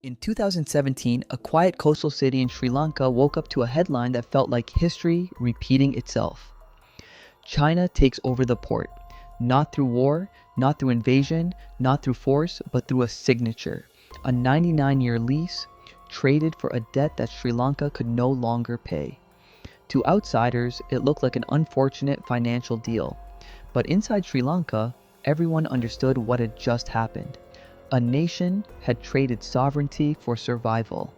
In 2017, a quiet coastal city in Sri Lanka woke up to a headline that felt like history repeating itself. China takes over the port, not through war, not through invasion, not through force, but through a signature, a 99-year lease traded for a debt that Sri Lanka could no longer pay. To outsiders, it looked like an unfortunate financial deal, but inside Sri Lanka, everyone understood what had just happened. A nation had traded sovereignty for survival.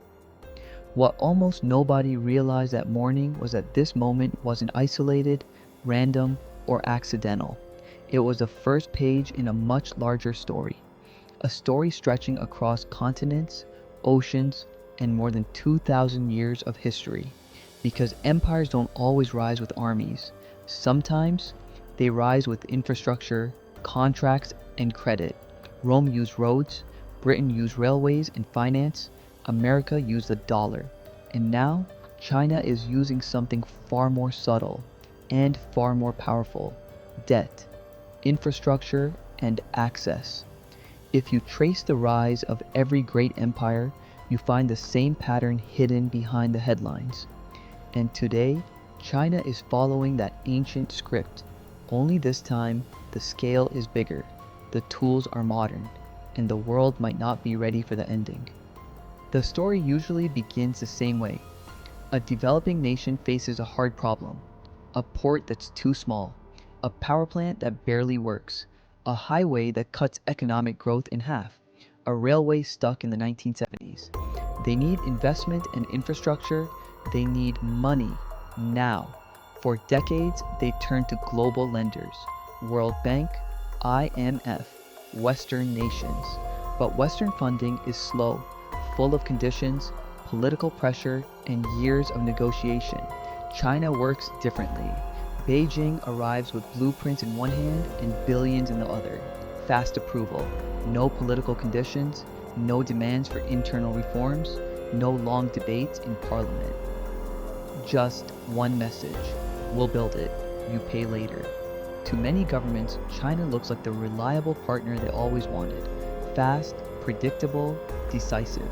What almost nobody realized that morning was that this moment wasn't isolated, random, or accidental. It was the first page in a much larger story. A story stretching across continents, oceans, and more than 2,000 years of history. Because empires don't always rise with armies. Sometimes they rise with infrastructure, contracts, and credit. Rome used roads, Britain used railways and finance, America used the dollar. And now, China is using something far more subtle and far more powerful: debt, infrastructure, and access. If you trace the rise of every great empire, you find the same pattern hidden behind the headlines. And today, China is following that ancient script. Only this time, the scale is bigger, the tools are modern, and the world might not be ready for the ending. The story usually begins the same way. A developing nation faces a hard problem. A port that's too small, a power plant that barely works, a highway that cuts economic growth in half, a railway stuck in the 1970s. They need investment and infrastructure. They need money now. For decades, they turned to global lenders, World Bank, IMF, Western nations. But Western funding is slow, full of conditions, political pressure, and years of negotiation. China works differently. Beijing arrives with blueprints in one hand and billions in the other. Fast approval, no political conditions, no demands for internal reforms, no long debates in parliament. Just one message: we'll build it, you pay later. To many governments, China looks like the reliable partner they always wanted: fast, predictable, decisive.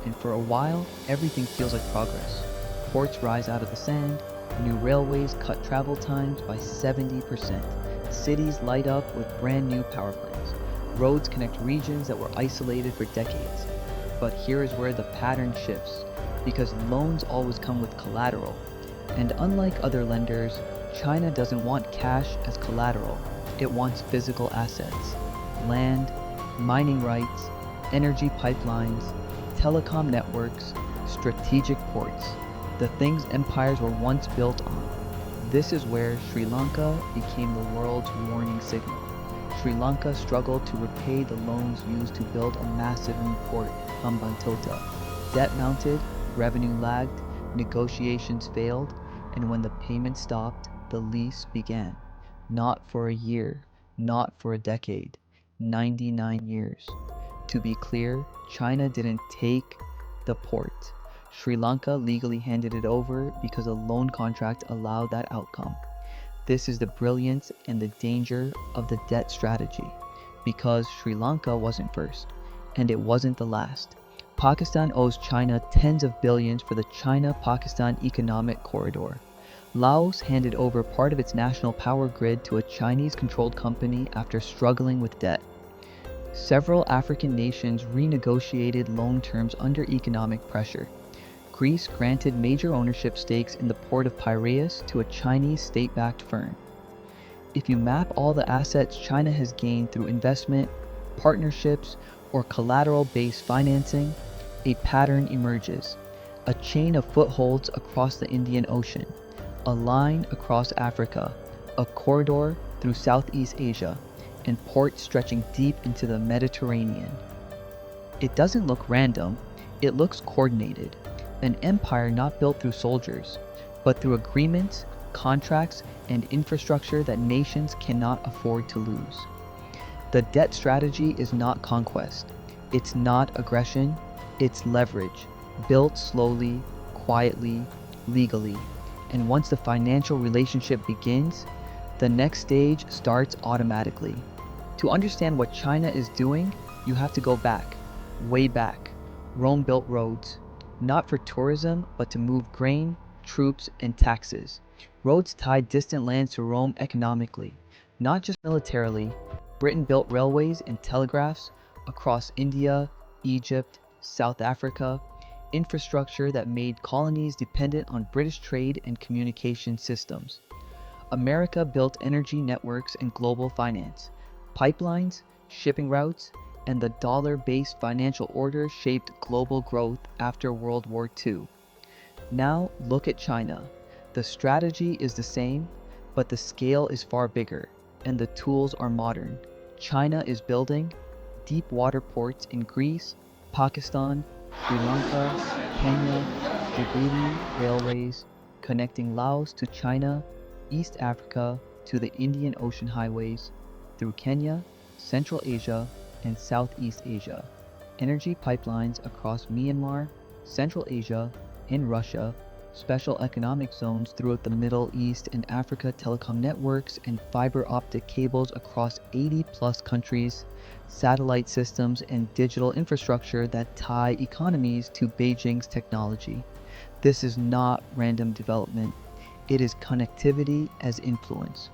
And for a while, everything feels like progress. Ports rise out of the sand, new railways cut travel times by 70%, cities light up with brand new power plants, roads connect regions that were isolated for decades. But here is where the pattern shifts, because loans always come with collateral. And unlike other lenders, China doesn't want cash as collateral. It wants physical assets: land, mining rights, energy pipelines, telecom networks, strategic ports, the things empires were once built on. This is where Sri Lanka became the world's warning signal. Sri Lanka struggled to repay the loans used to build a massive new port, Hambantota. Debt mounted, revenue lagged, negotiations failed, and when the payment stopped, the lease began. Not for a year, not for a decade, 99 years. To be clear, China didn't take the port. Sri Lanka legally handed it over because a loan contract allowed that outcome. This is the brilliance and the danger of the debt strategy. Because Sri Lanka wasn't first, and it wasn't the last. Pakistan owes China tens of billions for the China-Pakistan Economic Corridor. Laos handed over part of its national power grid to a Chinese-controlled company after struggling with debt. Several African nations renegotiated loan terms under economic pressure. Greece granted major ownership stakes in the port of Piraeus to a Chinese state-backed firm. If you map all the assets China has gained through investment, partnerships, or collateral-based financing, a pattern emerges. A chain of footholds across the Indian Ocean, a line across Africa, a corridor through Southeast Asia, and ports stretching deep into the Mediterranean. It doesn't look random, it looks coordinated. An empire not built through soldiers, but through agreements, contracts, and infrastructure that nations cannot afford to lose. The debt strategy is not conquest. It's not aggression. It's leverage, built slowly, quietly, legally. And once the financial relationship begins, the next stage starts automatically. To understand what China is doing, you have to go back, way back. Rome built roads, not for tourism, but to move grain, troops, and taxes. Roads tied distant lands to Rome economically, not just militarily. Britain built railways and telegraphs across India, Egypt, South Africa, infrastructure that made colonies dependent on British trade and communication systems. America built energy networks and global finance. Pipelines, shipping routes, and the dollar-based financial order shaped global growth after World War II. Now look at China. The strategy is the same, but the scale is far bigger, and the tools are modern. China is building deep water ports in Greece, Pakistan, Sri Lanka, Kenya, Djibouti railways connecting Laos to China, East Africa to the Indian Ocean highways, through Kenya, Central Asia, and Southeast Asia. Energy pipelines across Myanmar, Central Asia, and Russia, special economic zones throughout the Middle East and Africa, telecom networks and fiber optic cables across 80 plus countries, satellite systems and digital infrastructure that tie economies to Beijing's technology. This is not random development. It is connectivity as influence.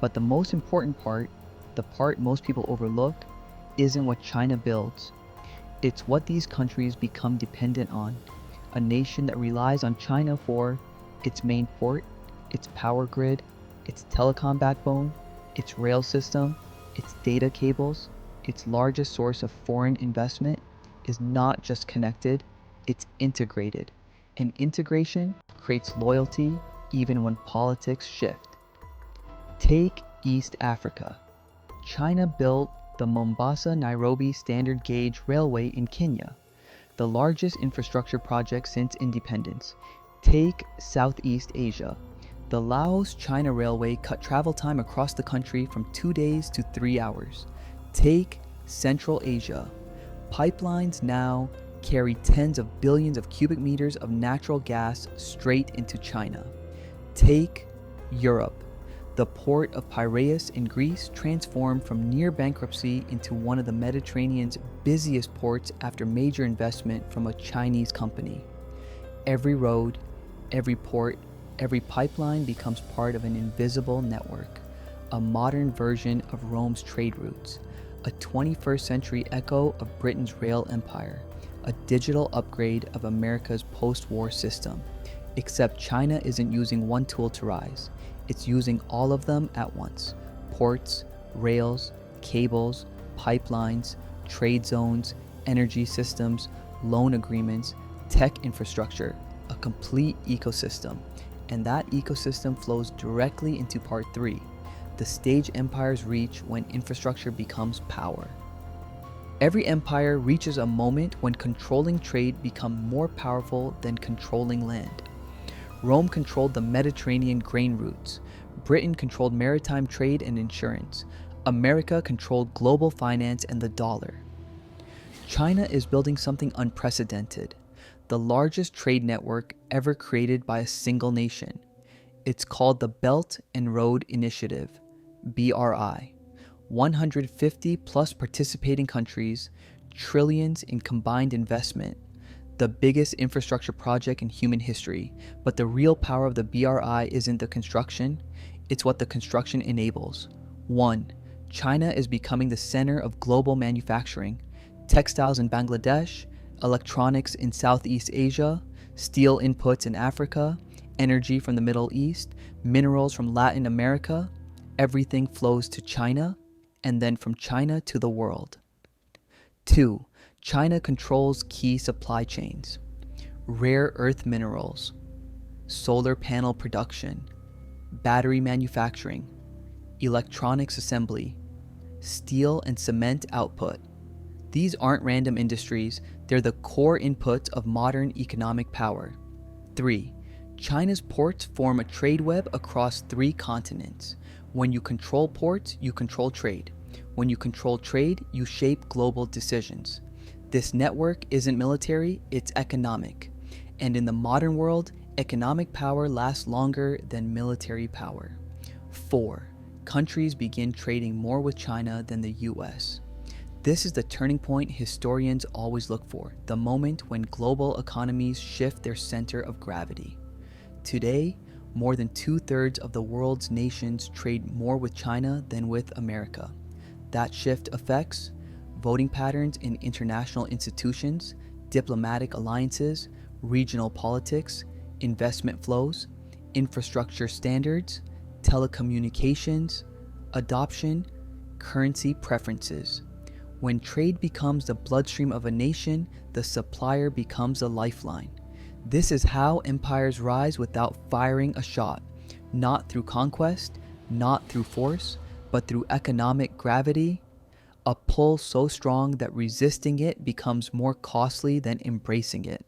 But the most important part, the part most people overlook, isn't what China builds. It's what these countries become dependent on. A nation that relies on China for its main port, its power grid, its telecom backbone, its rail system, its data cables, its largest source of foreign investment, is not just connected, it's integrated. And integration creates loyalty even when politics shift. Take East Africa. China built the Mombasa-Nairobi Standard Gauge Railway in Kenya, the largest infrastructure project since independence. Take Southeast Asia. The Laos-China Railway cut travel time across the country from 2 days to 3 hours. Take Central Asia. Pipelines now carry tens of billions of cubic meters of natural gas straight into China. Take Europe. The port of Piraeus in Greece transformed from near bankruptcy into one of the Mediterranean's busiest ports after major investment from a Chinese company. Every road, every port, every pipeline becomes part of an invisible network, a modern version of Rome's trade routes, a 21st century echo of Britain's rail empire, a digital upgrade of America's post-war system. Except China isn't using one tool to rise. It's using all of them at once. Ports, rails, cables, pipelines, trade zones, energy systems, loan agreements, tech infrastructure, a complete ecosystem. And that ecosystem flows directly into part 3, the stage empires reach when infrastructure becomes power. Every empire reaches a moment when controlling trade becomes more powerful than controlling land. Rome controlled the Mediterranean grain routes. Britain controlled maritime trade and insurance. America controlled global finance and the dollar. China is building something unprecedented, the largest trade network ever created by a single nation. It's called the Belt and Road Initiative, BRI. 150 plus participating countries, trillions in combined investment. The biggest infrastructure project in human history, but the real power of the BRI isn't the construction, it's what the construction enables. 1. China is becoming the center of global manufacturing. Textiles in Bangladesh, electronics in Southeast Asia, steel inputs in Africa, energy from the Middle East, minerals from Latin America. Everything flows to China, and then from China to the world. 2. China controls key supply chains, rare earth minerals, solar panel production, battery manufacturing, electronics assembly, steel and cement output. These aren't random industries, they're the core inputs of modern economic power. 3. China's ports form a trade web across 3 continents. When you control ports, you control trade. When you control trade, you shape global decisions. This network isn't military, it's economic. And in the modern world, economic power lasts longer than military power. 4. Countries begin trading more with China than the US. This is the turning point historians always look for, the moment when global economies shift their center of gravity. Today, more than 2/3 of the world's nations trade more with China than with America. That shift affects voting patterns in international institutions, diplomatic alliances, regional politics, investment flows, infrastructure standards, telecommunications, adoption, currency preferences. When trade becomes the bloodstream of a nation, the supplier becomes a lifeline. This is how empires rise without firing a shot, not through conquest, not through force, but through economic gravity, a pull so strong that resisting it becomes more costly than embracing it.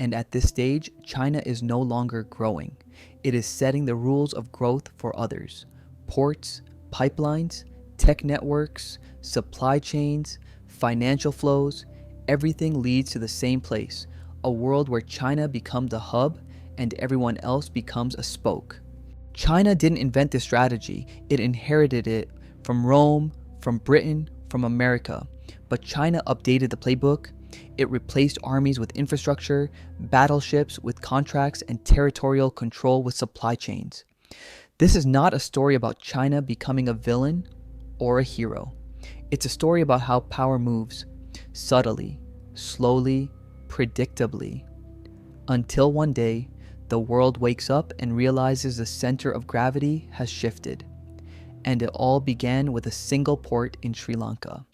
And at this stage, China is no longer growing. It is setting the rules of growth for others. Ports, pipelines, tech networks, supply chains, financial flows, everything leads to the same place, a world where China becomes the hub and everyone else becomes a spoke. China didn't invent this strategy, it inherited it from Rome, from Britain, from America. But China updated the playbook. It replaced armies with infrastructure, battleships with contracts, and territorial control with supply chains. This is not a story about China becoming a villain or a hero. It's a story about how power moves, subtly, slowly, predictably, until one day, the world wakes up and realizes the center of gravity has shifted. And it all began with a single port in Sri Lanka.